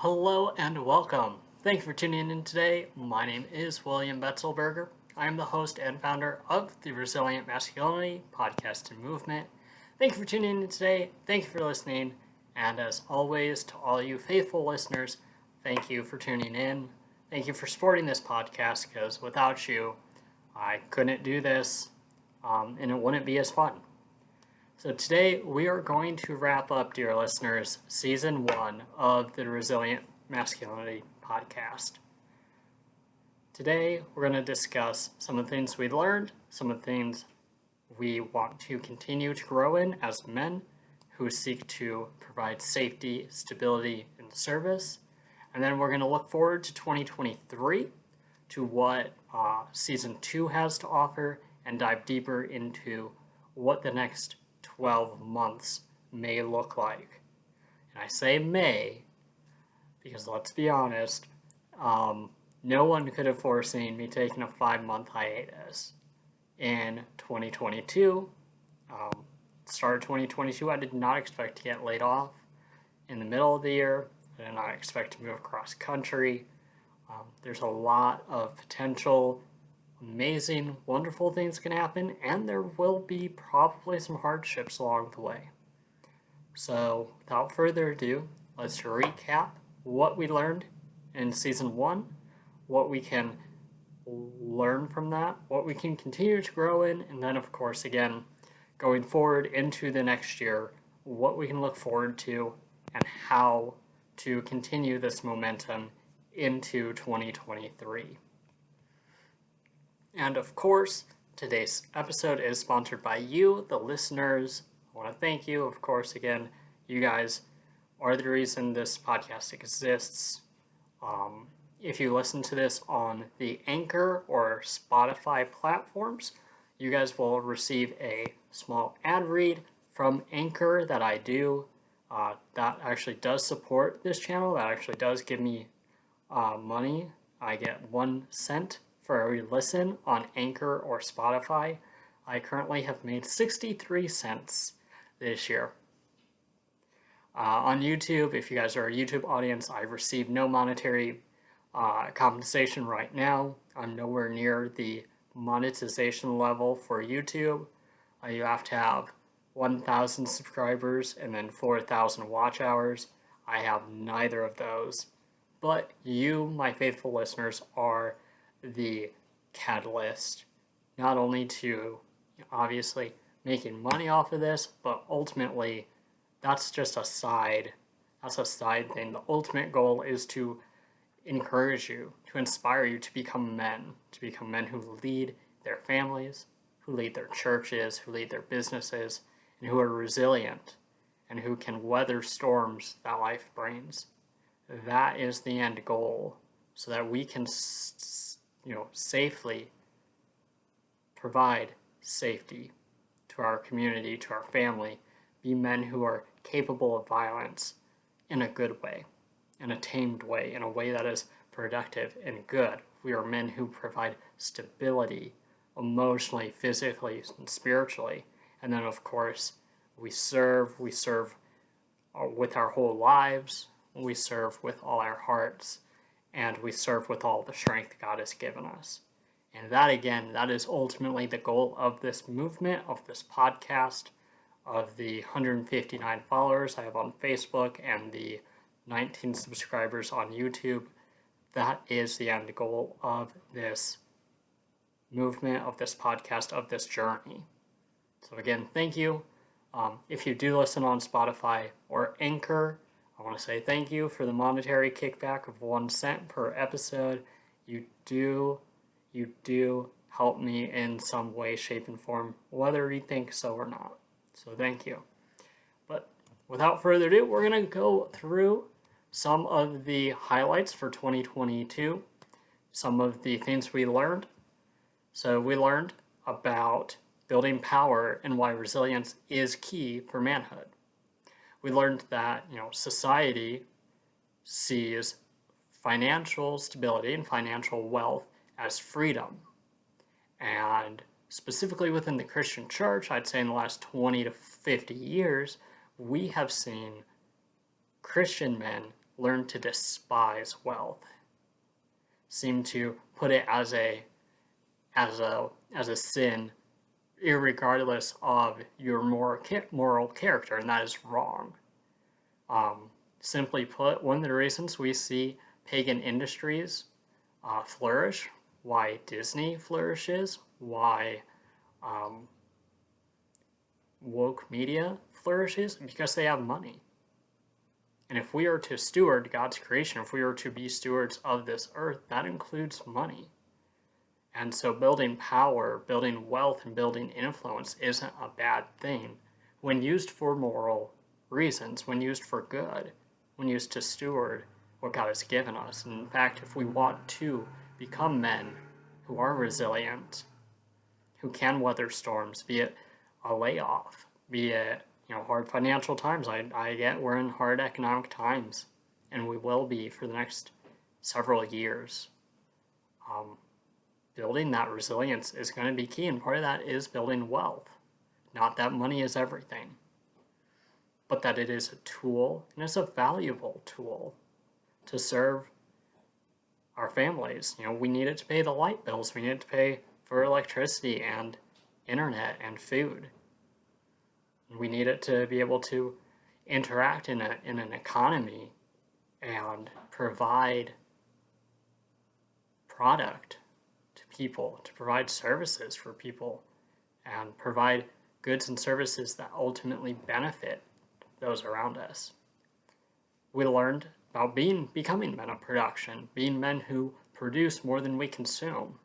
Hello and welcome. Thank you for tuning in today. My name is William Betzelberger. I am the host and founder of the Resilient Masculinity podcast and movement. Thank you for tuning in today. Thank you for listening. And as always, to all you faithful listeners, thank you for tuning in. Thank you for supporting this podcast because without you, I couldn't do this and it wouldn't be as fun. So today we are going to wrap up, dear listeners, season 1 of the Resilient Masculinity podcast. Today we're going to discuss some of the things we learned, some of the things we want to continue to grow in as men who seek to provide safety, stability, and service. And then we're going to look forward to 2023, to what season 2 has to offer, and dive deeper into what the next 12 months may look like. And I say may because let's be honest, no one could have foreseen me taking a 5-month hiatus in 2022. Start of 2022, I did not expect to get laid off in the middle of the year. I did not expect to move across country. There's a lot of potential amazing, wonderful things can happen, and there will be probably some hardships along the way. So, without further ado, let's recap what we learned in season 1, what we can learn from that, what we can continue to grow in, and then, of course, again, going forward into the next year, what we can look forward to and how to continue this momentum into 2023. And of course, today's episode is sponsored by you, the listeners. I want to thank you. Of course, again, you guys are the reason this podcast exists. If you listen to this on the Anchor or Spotify platforms, you guys will receive a small ad read from Anchor that I do. That actually does support this channel. That actually does give me money. I get 1 cent for every listen on Anchor or Spotify. I currently have made 63 cents this year. On YouTube, if you guys are a YouTube audience, I receive no monetary compensation right now. I'm nowhere near the monetization level for YouTube. You have to have 1,000 subscribers and then 4,000 watch hours. I have neither of those. But you, my faithful listeners, are the catalyst, not only to obviously making money off of this, but ultimately that's just a side thing. The ultimate goal is to encourage you, to inspire you to become men who lead their families, who lead their churches, who lead their businesses, and who are resilient and who can weather storms that life brings. That is the end goal, so that we can safely provide safety to our community, to our family, be men who are capable of violence in a good way, in a tamed way, in a way that is productive and good. We are men who provide stability emotionally, physically, and spiritually. And then, of course, we serve with our whole lives, we serve with all our hearts, and we serve with all the strength God has given us. And that, again, that is ultimately the goal of this movement, of this podcast, of the 159 followers I have on Facebook and the 19 subscribers on YouTube. That is the end goal of this movement, of this podcast, of this journey. So again, thank you. If you do listen on Spotify or Anchor, I want to say thank you for the monetary kickback of 1 cent per episode. You do help me in some way, shape, and form, whether you think so or not. So thank you. But without further ado, we're going to go through some of the highlights for 2022, some of the things we learned. So we learned about building power and why resilience is key for manhood. We learned that, society sees financial stability and financial wealth as freedom. And specifically within the Christian church, I'd say in the last 20 to 50 years, we have seen Christian men learned to despise wealth, seem to put it as a sin, irregardless of your moral character, and that is wrong. Simply put, one of the reasons we see pagan industries flourish, why Disney flourishes, why woke media flourishes, because they have money. And if we are to steward God's creation, if we are to be stewards of this earth, that includes money. And so building power, building wealth, and building influence isn't a bad thing when used for moral reasons, when used for good, when used to steward what God has given us. And in fact, if we want to become men who are resilient, who can weather storms, be it a layoff, be it hard financial times. I get we're in hard economic times, and we will be for the next several years. Building that resilience is going to be key, and part of that is building wealth. Not that money is everything, but that it is a tool, and it's a valuable tool to serve our families. We need it to pay the light bills. We need it to pay for electricity and internet and food. We need it to be able to interact in an economy and provide product to people, to provide services for people, and provide goods and services that ultimately benefit those around us. We learned about becoming men of production, being men who produce more than we consume,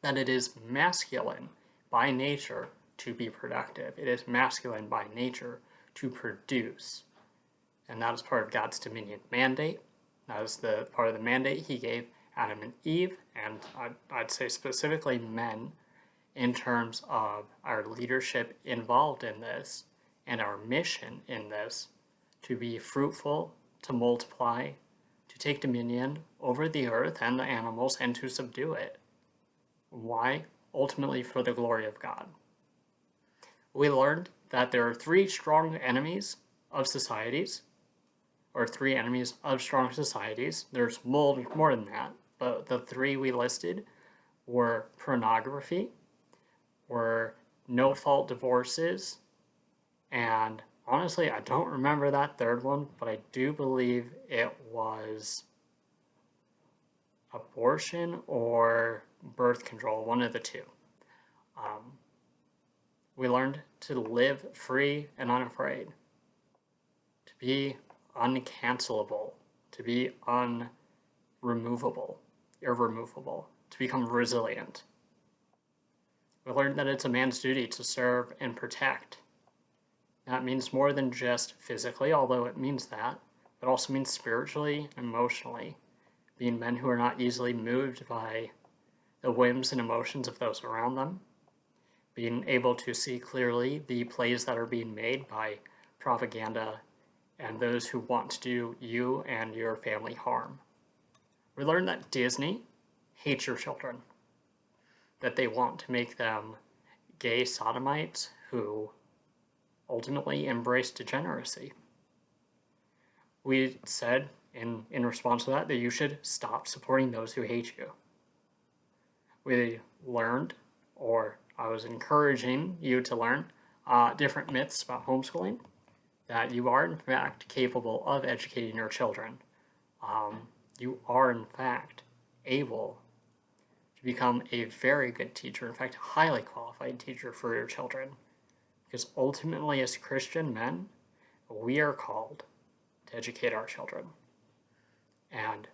that it is masculine by nature to be productive. It is masculine by nature to produce. And that is part of God's dominion mandate. That is the part of the mandate he gave Adam and Eve, and I'd say specifically men, in terms of our leadership involved in this and our mission in this, to be fruitful, to multiply, to take dominion over the earth and the animals, and to subdue it. Why? Ultimately for the glory of God. We learned that there are three strong enemies of societies, or three enemies of strong societies. There's more than that, but the three we listed were pornography, were no-fault divorces, and honestly, I don't remember that third one, but I do believe it was abortion or birth control, one of the two. We learned to live free and unafraid, to be uncancelable, to be irremovable, to become resilient. We learned that it's a man's duty to serve and protect. That means more than just physically, although it means that. It also means spiritually and emotionally, being men who are not easily moved by the whims and emotions of those around them, being able to see clearly the plays that are being made by propaganda and those who want to do you and your family harm. We learned that Disney hates your children, that they want to make them gay sodomites who ultimately embrace degeneracy. We said in response to that you should stop supporting those who hate you. We learned, or I was encouraging you to learn, different myths about homeschooling, that you are in fact capable of educating your children. You are in fact able to become a very good teacher, in fact a highly qualified teacher for your children. Because ultimately as Christian men, we are called to educate our children. And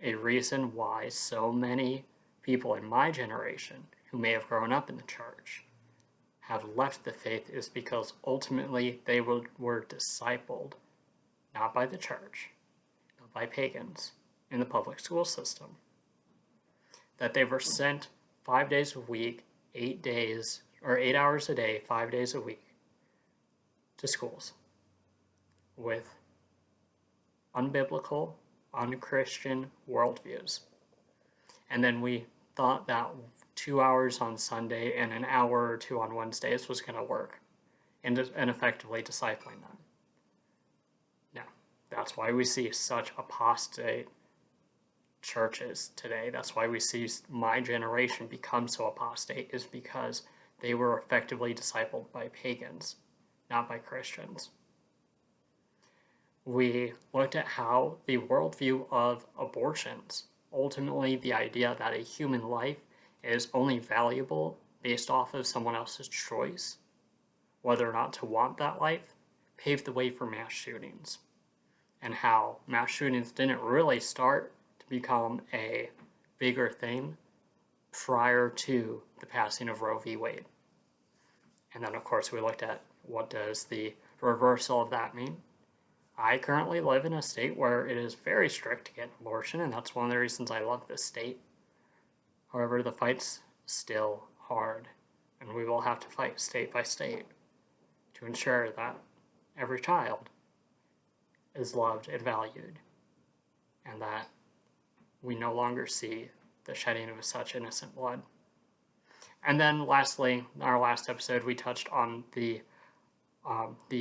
a reason why so many people in my generation who may have grown up in the church have left the faith is because ultimately they were discipled, not by the church, but by pagans in the public school system. That they were sent 5 days a week, 8 hours a day, 5 days a week to schools with unbiblical, unchristian worldviews. And then we thought that 2 hours on Sunday and an hour or two on Wednesdays was going to work and effectively discipling them. No, That's why we see such apostate churches today. That's why we see my generation become so apostate, is because they were effectively discipled by pagans, not by Christians. We looked at how the worldview of abortions, ultimately the idea that a human life is only valuable based off of someone else's choice, whether or not to want that life, paved the way for mass shootings. And how mass shootings didn't really start to become a bigger thing prior to the passing of Roe v. Wade. And then, of course, we looked at what does the reversal of that mean. I currently live in a state where it is very strict to get an abortion, and that's one of the reasons I love this state. However, the fight's still hard, and we will have to fight state by state to ensure that every child is loved and valued, and that we no longer see the shedding of such innocent blood. And then lastly, in our last episode, we touched on the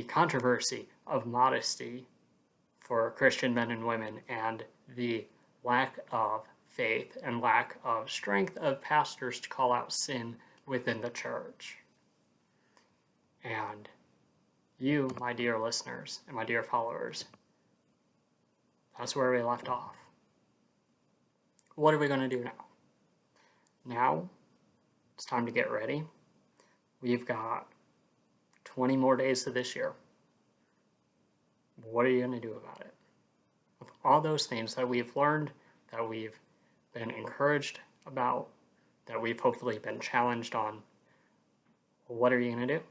controversy of modesty for Christian men and women, and the lack of faith and lack of strength of pastors to call out sin within the church. And you, my dear listeners and my dear followers, that's where we left off. What are we going to do now? Now, it's time to get ready. We've got 20 more days of this year. What are you going to do about it? With all those things that we've learned, that we've been encouraged about, that we've hopefully been challenged on, what are you going to do?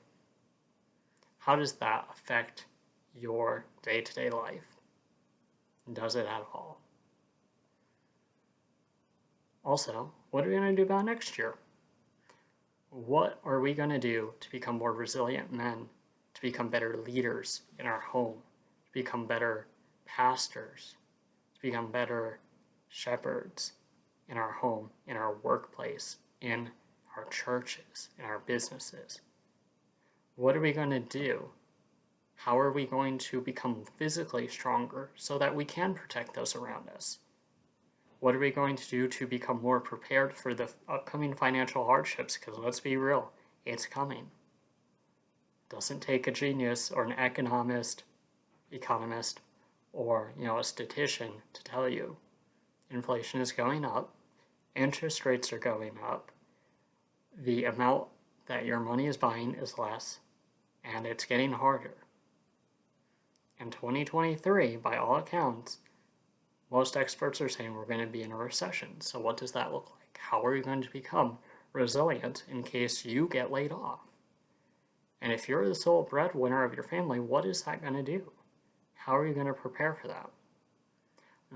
How does that affect your day-to-day life? Does it at all? Also, what are we going to do about next year? What are we going to do to become more resilient men, to become better leaders in our home, to become better pastors, to become better shepherds in our home, in our workplace, in our churches, in our businesses? What are we going to do? How are we going to become physically stronger so that we can protect those around us? What are we going to do to become more prepared for the upcoming financial hardships? Because let's be real, it's coming. It doesn't take a genius or an economist, or a statistician to tell you. Inflation is going up, interest rates are going up, the amount that your money is buying is less, and it's getting harder. In 2023, by all accounts, most experts are saying we're going to be in a recession. So what does that look like? How are you going to become resilient in case you get laid off? And if you're the sole breadwinner of your family, what is that going to do? How are you going to prepare for that?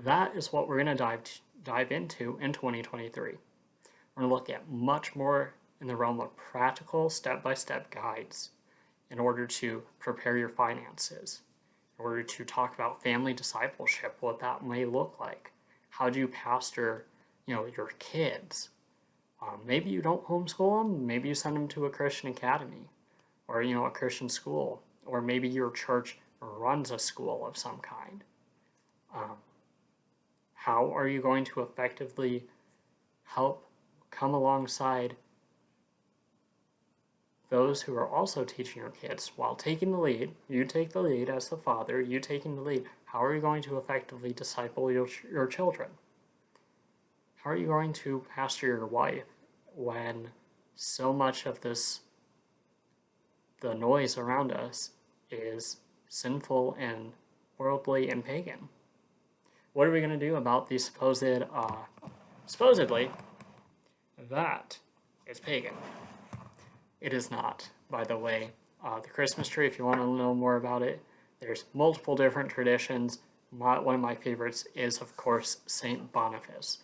That is what we're going to dive into in 2023. We're going to look at much more in the realm of practical step-by-step guides in order to prepare your finances, in order to talk about family discipleship, what that may look like. How do you pastor, your kids? Maybe you don't homeschool them. Maybe you send them to a Christian academy or, a Christian school, or maybe your church runs a school of some kind. How are you going to effectively help come alongside those who are also teaching your kids while taking the lead? You take the lead as the father, you taking the lead. How are you going to effectively disciple your children? How are you going to pastor your wife when so much of the noise around us is sinful and worldly and pagan? What are we going to do about the supposedly, that is pagan? It is not, by the way. The Christmas tree, if you want to know more about it, there's multiple different traditions. One of my favorites is, of course, Saint Boniface.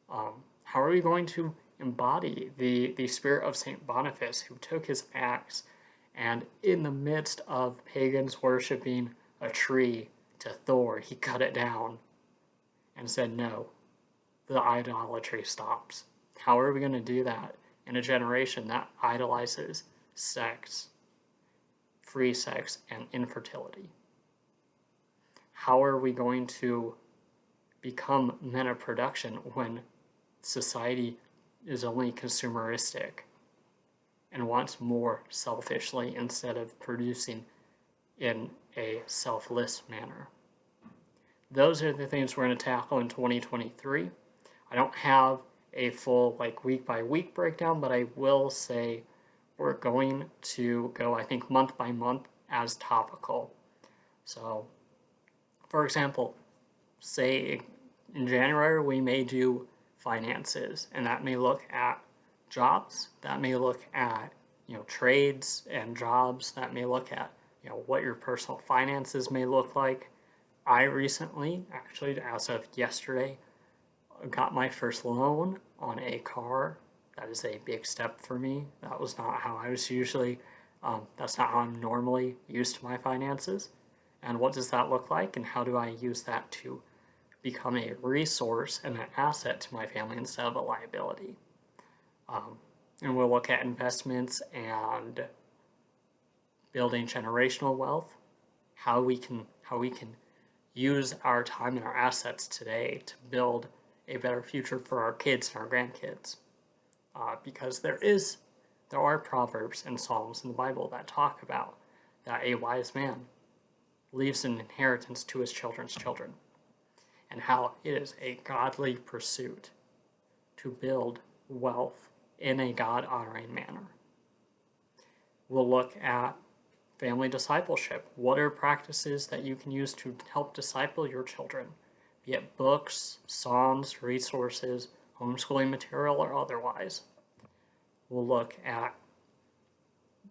How are we going to embody the spirit of Saint Boniface, who took his axe and in the midst of pagans worshiping a tree to Thor, he cut it down and said, no, the idolatry stops. How are we going to do that in a generation that idolizes sex, free sex, and infertility? How are we going to become men of production when society is only consumeristic and wants more selfishly instead of producing in a selfless manner? Those are the things we're going to tackle in 2023. I don't have a full week by week breakdown, but I will say we're going to go, I think, month by month as topical. So, for example, say in January we may do finances, and that may look at jobs, that may look at trades and jobs, that may look at what your personal finances may look like. I recently, actually as of yesterday, got my first loan on a car. That is a big step for me. That was not how I was usually, that's not how I'm normally used to my finances. And what does that look like, and how do I use that to become a resource and an asset to my family instead of a liability? And we'll look at investments and building generational wealth, how we can use our time and our assets today to build a better future for our kids and our grandkids. Because there are proverbs and psalms in the Bible that talk about that a wise man leaves an inheritance to his children's children, and how it is a godly pursuit to build wealth in a God-honoring manner. We'll look at family discipleship. What are practices that you can use to help disciple your children? Be it books, songs, resources, homeschooling material, or otherwise. We'll look at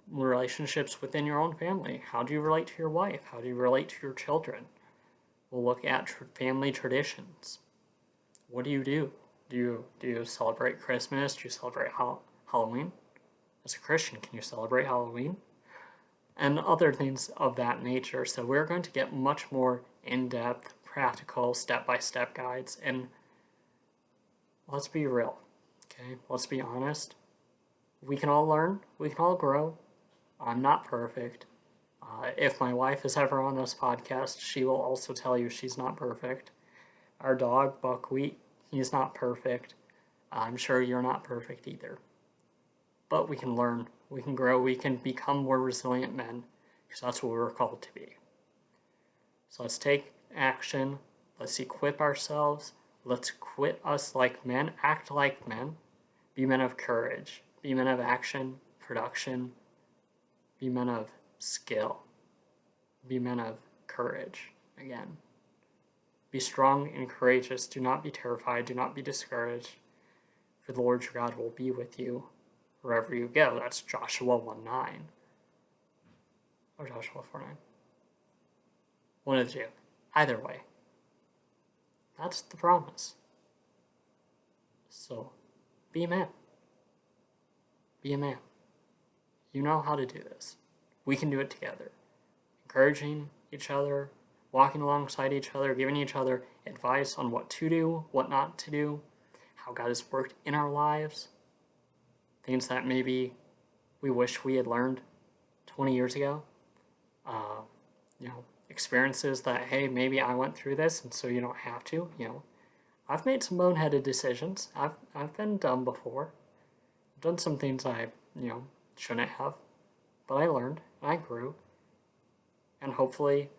relationships within your own family. How do you relate to your wife? How do you relate to your children? We'll look at family traditions. What do you do? Do you celebrate Christmas? Do you celebrate Halloween? As a Christian, can you celebrate Halloween? And other things of that nature. So we're going to get much more in-depth, practical, step-by-step guides. And let's be real, okay? Let's be honest. We can all learn. We can all grow. I'm not perfect. If my wife is ever on this podcast, she will also tell you she's not perfect. Our dog, Buckwheat, he's not perfect. I'm sure you're not perfect either. But we can learn, we can grow, we can become more resilient men, because that's what we're called to be. So let's take action, let's equip ourselves, let's quit us like men, act like men, be men of courage, be men of action, production, be men of skill, be men of courage, again. Be strong and courageous, do not be terrified, do not be discouraged, for the Lord your God will be with you wherever you go. That's Joshua 1:9. Or Joshua 4:9. One of the two. Either way. That's the promise. So, be a man. Be a man. You know how to do this. We can do it together. Encouraging each other, walking alongside each other, giving each other advice on what to do, what not to do, how God has worked in our lives, things that maybe we wish we had learned 20 years ago. Experiences that, hey, maybe I went through this, and so you don't have to. I've made some boneheaded decisions. I've been dumb before. I've done some things I, shouldn't have. But I learned, I grew. And hopefully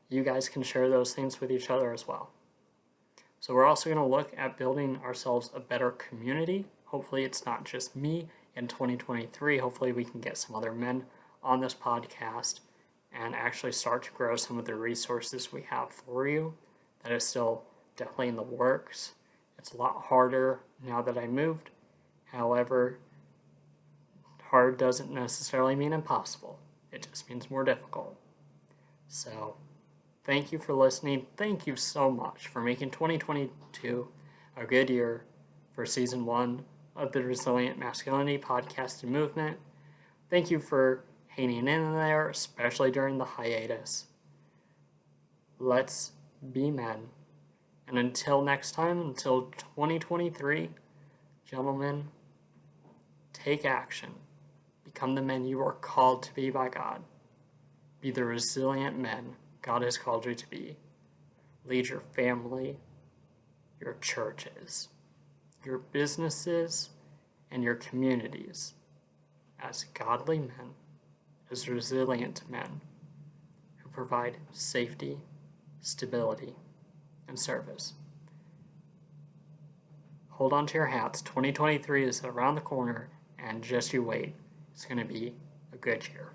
you guys can share those things with each other as well. So we're also going to look at building ourselves a better community. Hopefully it's not just me in 2023. Hopefully we can get some other men on this podcast and actually start to grow some of the resources we have for you. That is still definitely in the works. It's a lot harder now that I moved. However, hard doesn't necessarily mean impossible. It just means more difficult. So, thank you for listening. Thank you so much for making 2022 a good year for Season 1 of the Resilient Masculinity podcast and movement. Thank you for hanging in there, especially during the hiatus. Let's be men. And until next time, until 2023, gentlemen, take action. Become the men you are called to be by God. Be the resilient men God has called you to be. lead your family, your churches, your businesses, and your communities as godly men, as resilient men who provide safety, stability, and service. Hold on to your hats. 2023 is around the corner, and just you wait. It's going to be a good year.